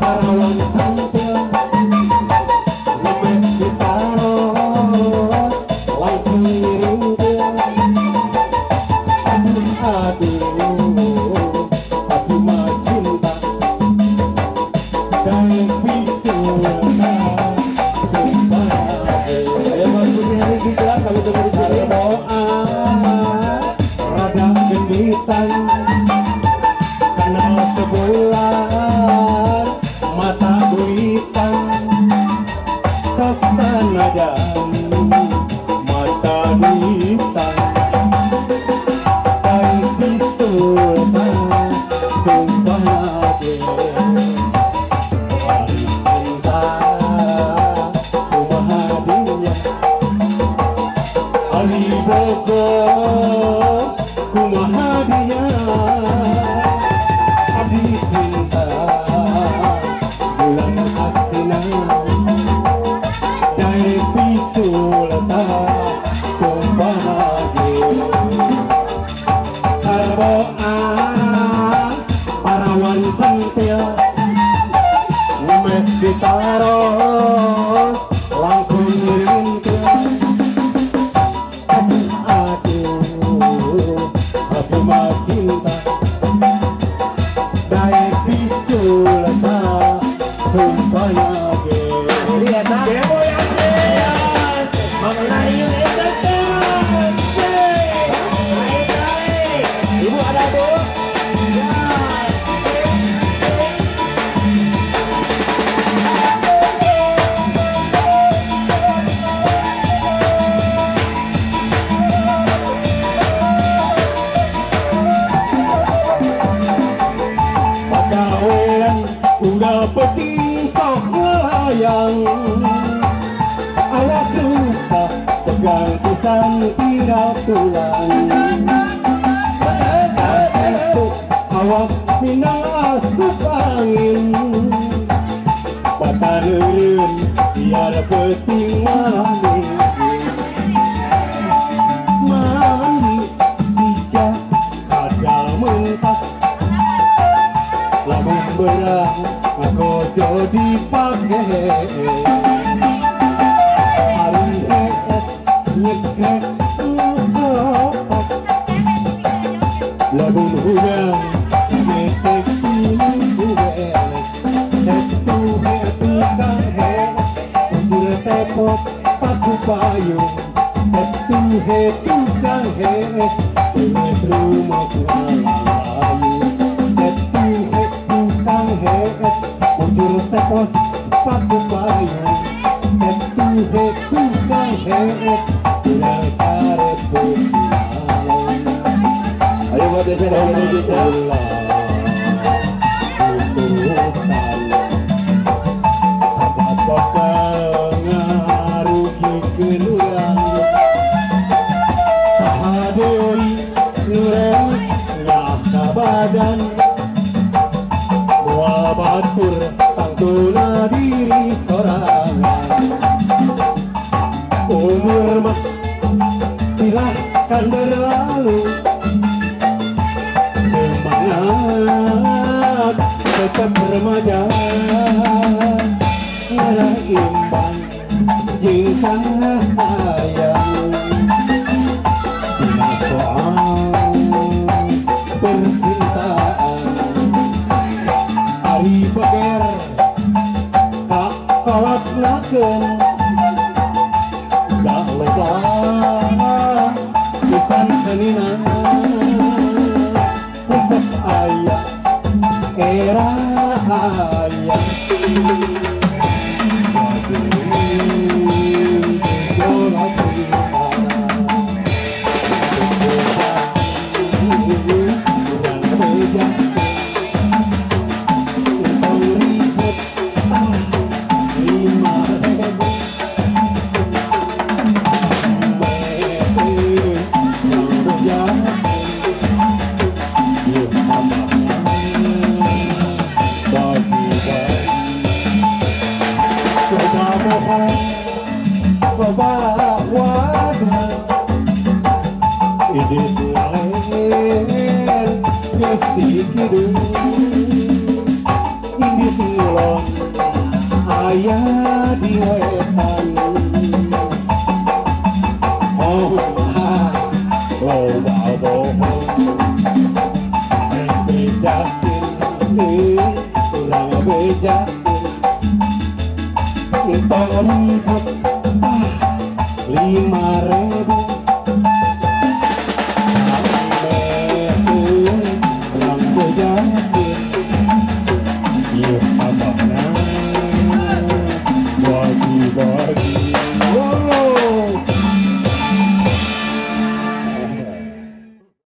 parawan centil lebih ditaruh langsung ringkil. Aduh mah cinta dan bisulna sumpah. Ayo bagusnya ini digelar kalau tunggu di sini. Doa rada genditan kenal sebulan mata duitan sok sanajan mata duitan dan bisulna sumpah lagi. Cinta kumaha dinya Ali Bogo kumaha dinya abdi cinta bulan aksina dai pisulta sumpah lagi. Sarboa parawan centil ngemes ditaruh langsung ringkil. Aduh mah cinta dai pisulta sumpah lagi. Demo yang jelas mengenai identitas. Ibu ada bu? Pagawean udah penting sok melayang awak lusa pegang pisang tidak tulang. Awak minang asup angin pataneun biar peting manis manis sika ada mentas lamun berang aku jadi pake hari es nyekrek ngopak lamun hudang ngetek pilih beres setu heti kang hes ujur tepok paku payung setu heti kang hes tulis rumah ngalayu setu heti kang hes ujur tepok paku payung setu heti kang hes tulis saret putih. Ayo buat desa dari kita. Sahabat bakal ngarugikeun urang. Saha deui nureng ngah ka badan. Moal batur tangtuna diri sorangan. Umur mah silahkan berlalu. Semangat tetap remaja ngara imbang jeung hayang dina soal percintaan. Ari beger kakolotnakeun da loba pisan senina resep ayah era ayah. Pasti kidung ini tulong saya di wetan. Oh, loba bohong bejakin, kurang bejakin tong ribut 5